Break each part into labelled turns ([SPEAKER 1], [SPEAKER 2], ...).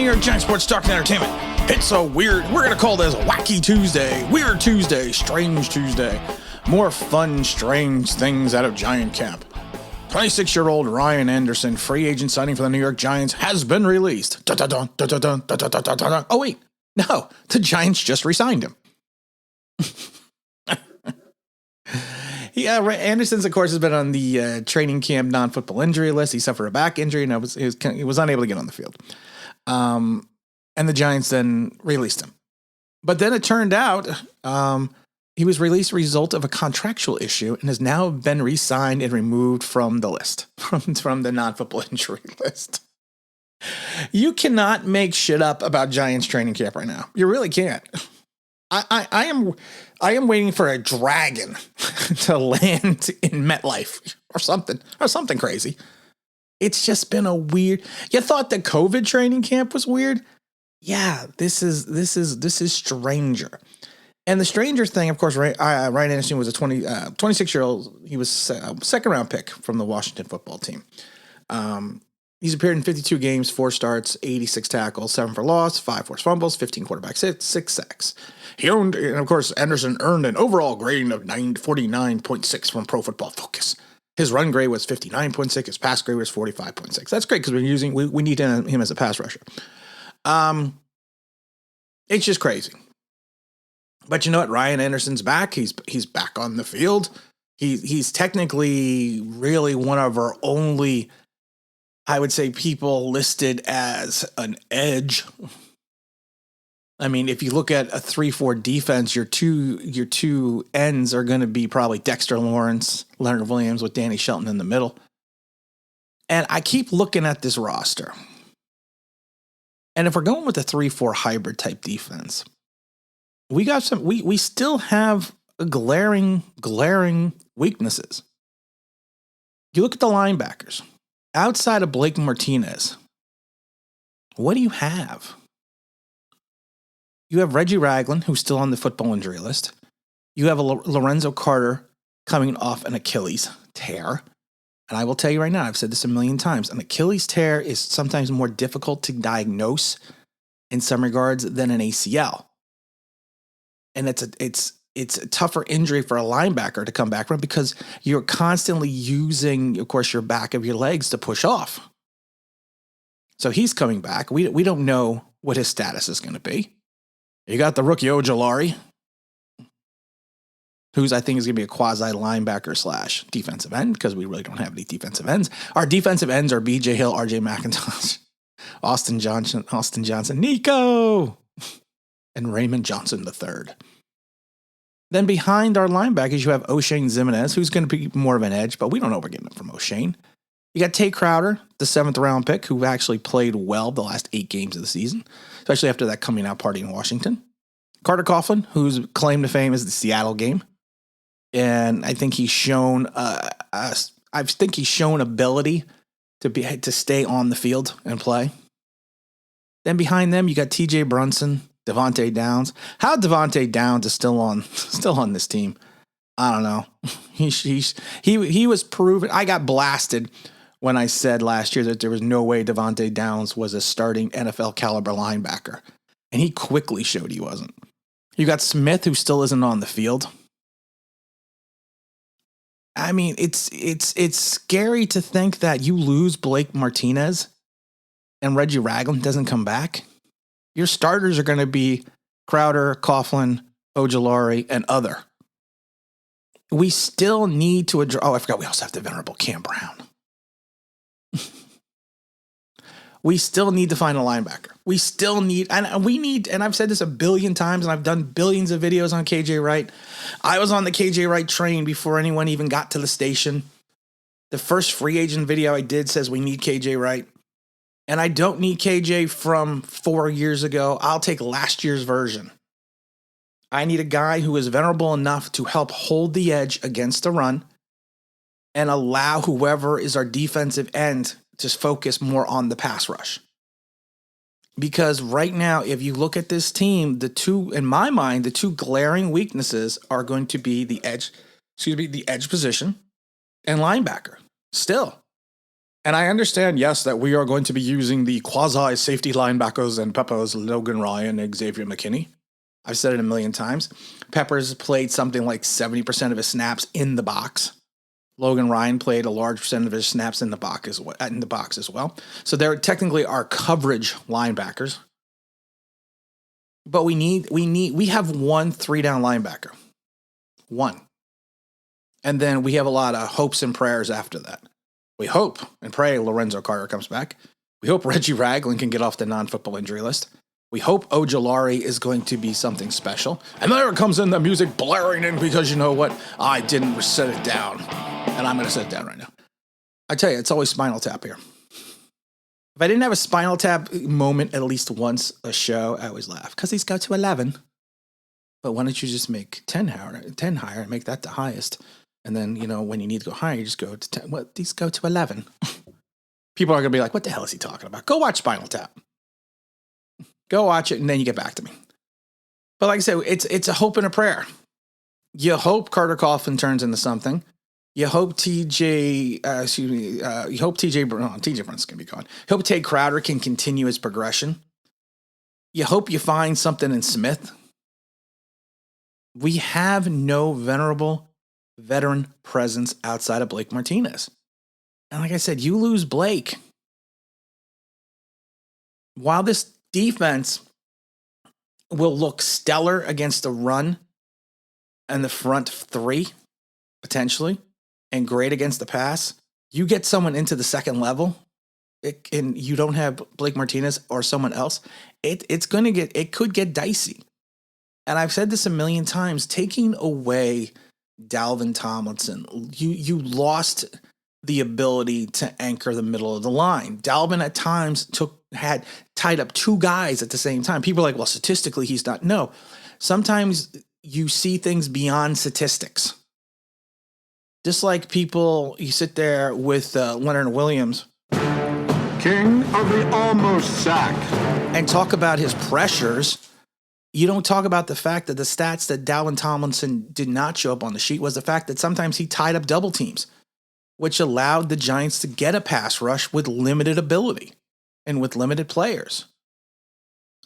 [SPEAKER 1] New York Giants Sports Talk and Entertainment. It's a we're going to call this Wacky Tuesday, Weird Tuesday, Strange Tuesday. More fun, strange things out of Giant camp. 26-year-old Ryan Anderson, free agent signing for the New York Giants, has been released. Oh, wait. No, the Giants just re-signed him. Yeah, Anderson's, of course, has been on the training camp non-football injury list. He suffered a back injury and he was unable to get on the field. And the Giants then released him. But then it turned out he was released as a result of a contractual issue and has now been re-signed and removed from the list, from the non-football injury list. You cannot make shit up about Giants training camp right now. You really can't. I am waiting for a dragon to land in MetLife or something crazy. It's just been a weird. You thought the COVID training camp was weird? Yeah, this is stranger. And the stranger thing, of course, Ryan Anderson was a 26-year-old. He was a second-round pick from the Washington football team. He's appeared in 52 games, 4 starts, 86 tackles, 7 for loss, 5 forced fumbles, 15 quarterback hits, 6 sacks. And of course, Anderson earned an overall grading of 49.6 from Pro Football Focus. His run grade was 59.6. His pass grade was 45.6. That's great because we need him as a pass rusher. It's just crazy. But you know what? Ryan Anderson's back. He's back on the field. He's technically really one of our only, I would say, people listed as an edge. I mean, if you look at a 3-4 defense, your two ends are going to be probably Dexter Lawrence, Leonard Williams with Danny Shelton in the middle. And I keep looking at this roster. And if we're going with a 3-4 hybrid type defense, we still have glaring weaknesses. You look at the linebackers. Outside of Blake Martinez, what do you have? You have Reggie Ragland, who's still on the football injury list. You have a Lorenzo Carter coming off an Achilles tear. And I will tell you right now, I've said this a million times, an Achilles tear is sometimes more difficult to diagnose in some regards than an ACL. And it's a tougher injury for a linebacker to come back from because you're constantly using, of course, your back of your legs to push off. So he's coming back. We don't know what his status is going to be. You got the rookie Ojulari, who's I think is going to be a quasi linebacker / defensive end because we really don't have any defensive ends. Our defensive ends are BJ Hill, RJ McIntosh, Austin Johnson, Nico, and Raymond Johnson III. Then behind our linebackers, you have O'Shane Zimenez, who's going to be more of an edge, but we don't know what we're getting from O'Shane. You got Tate Crowder, the 7th round pick, who actually played well the last 8 games of the season, especially after that coming out party in Washington. Carter Coughlin, whose claim to fame is the Seattle game. And I think he's shown ability to stay on the field and play. Then behind them, you got TJ Brunson, Devontae Downs. How Devontae Downs is still on this team, I don't know. He was proven. I got blasted when I said last year that there was no way Devontae Downs was a starting NFL caliber linebacker, and he quickly showed he wasn't. You got Smith, who still isn't on the field. I mean, it's scary to think that you lose Blake Martinez and Reggie Ragland doesn't come back. Your starters are going to be Crowder, Coughlin, Ojulari, and other. We still need to address. Oh, I forgot we also have the venerable Cam Brown. We still need to find a linebacker. We still need, and I've said this a billion times, and I've done billions of videos on KJ Wright. I was on the KJ Wright train before anyone even got to the station. The first free agent video I did says we need KJ Wright. And I don't need KJ from 4 years ago. I'll take last year's version. I need a guy who is venerable enough to help hold the edge against the run and allow whoever is our defensive end to focus more on the pass rush. Because right now, if you look at this team, in my mind, the two glaring weaknesses are going to be the edge position and linebacker. Still. And I understand, yes, that we are going to be using the quasi-safety linebackers and Peppers, Logan Ryan, and Xavier McKinney. I've said it a million times. Peppers played something like 70% of his snaps in the box. Logan Ryan played a large percent of his snaps in the box as well. So they're technically our coverage linebackers. But we have one 3-down linebacker. One. And then we have a lot of hopes and prayers after that. We hope and pray Lorenzo Carter comes back. We hope Reggie Ragland can get off the non-football injury list. We hope Ojulari is going to be something special. And there comes in the music blaring in because you know what? I didn't set it down. And I'm going to set it down right now. I tell you, it's always Spinal Tap here. If I didn't have a Spinal Tap moment at least once a show, I always laugh. Because these go to 11. But why don't you just make 10 higher and make that the highest? And then, when you need to go higher, you just go to 10. What? These go to 11. People are going to be like, what the hell is he talking about? Go watch Spinal Tap. Go watch it, and then you get back to me. But like I said, it's a hope and a prayer. You hope Carter Coughlin turns into something. You hope TJ Brunson's going to be gone. You hope Tate Crowder can continue his progression. You hope you find something in Smith. We have no veteran presence outside of Blake Martinez. And like I said, you lose Blake. While this defense will look stellar against the run and the front three, potentially, and great against the pass, you get someone into the second level, and you don't have Blake Martinez or someone else, it could get dicey. And I've said this a million times, taking away Dalvin Tomlinson, you lost the ability to anchor the middle of the line. Dalvin at times had tied up two guys at the same time. People are like, well, statistically, he's not. No, sometimes you see things beyond statistics. Just like people, you sit there with Leonard Williams,
[SPEAKER 2] king of the almost sack,
[SPEAKER 1] and talk about his pressures. You don't talk about the fact that the stats that Dalvin Tomlinson did not show up on the sheet was the fact that sometimes he tied up double teams, which allowed the Giants to get a pass rush with limited ability and with limited players.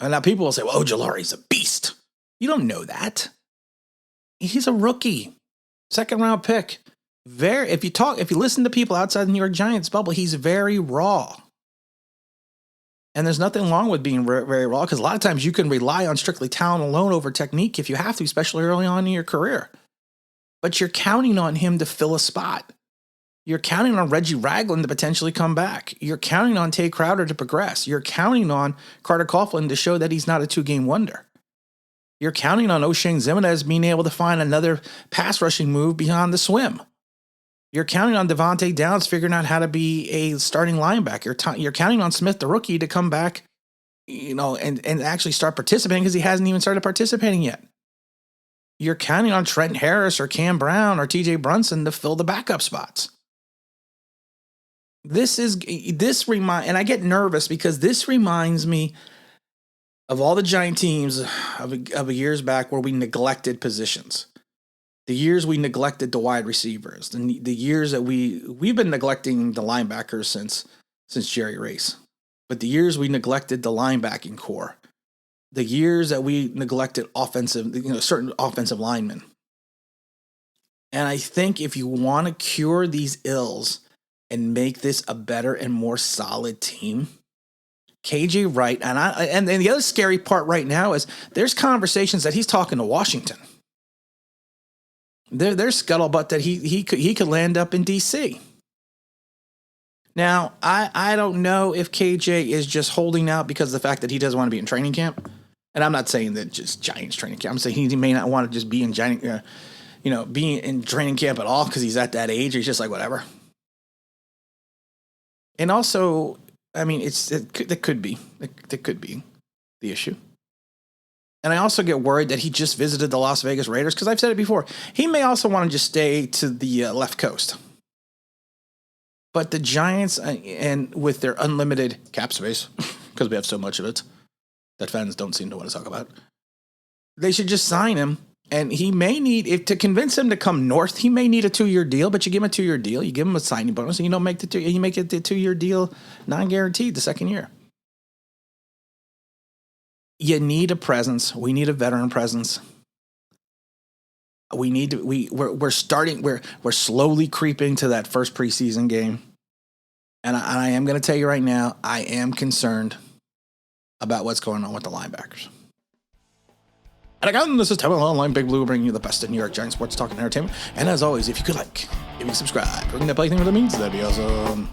[SPEAKER 1] And now people will say, well, Ojulari's a beast. You don't know that. He's a rookie, second-round pick. If you listen to people outside the New York Giants bubble, he's very raw. And there's nothing wrong with being very raw, because a lot of times you can rely on strictly talent alone over technique if you have to, especially early on in your career. But you're counting on him to fill a spot. You're counting on Reggie Ragland to potentially come back. You're counting on Tate Crowder to progress. You're counting on Carter Coughlin to show that he's not a two-game wonder. You're counting on O'Shane Ximines being able to find another pass rushing move beyond the swim. You're counting on Devontae Downs figuring out how to be a starting linebacker. You're counting on Smith, the rookie, to come back, and actually start participating, because he hasn't even started participating yet. You're counting on Trent Harris or Cam Brown or TJ Brunson to fill the backup spots. And I get nervous because this reminds me of all the Giant teams of years back where we neglected positions. The years we neglected the wide receivers, the years that we've been neglecting the linebackers since Jerry Rice, but the years we neglected the linebacking core, the years that we neglected certain offensive linemen. And I think if you want to cure these ills and make this a better and more solid team, KJ Wright, and the other scary part right now is there's conversations that he's talking to Washington. There's scuttlebutt that he could land up in D.C. Now, I don't know if KJ is just holding out because of the fact that he doesn't want to be in training camp. And I'm not saying that just Giants training camp. I'm saying he may not want to just be in being in training camp at all because he's at that age. He's just like, whatever. And also, I mean, that could be the issue. And I also get worried that he just visited the Las Vegas Raiders, because I've said it before. He may also want to just stay to the left coast. But the Giants, and with their unlimited cap space, because we have so much of it that fans don't seem to want to talk about, they should just sign him And he may need, if to convince him to come north, he may need a 2-year deal, but you give him a 2-year deal, you give him a signing bonus, and you don't make you make it the 2-year deal non-guaranteed the second year. You need a presence. We need a veteran presence. We're slowly creeping to that first preseason game. And I am going to tell you right now, I am concerned about what's going on with the linebackers. And again, this is Tim Online Big Blue, bringing you the best of New York Giants sports talk and entertainment. And as always, if you could if you subscribe, ring that play thing with the means, that'd be awesome.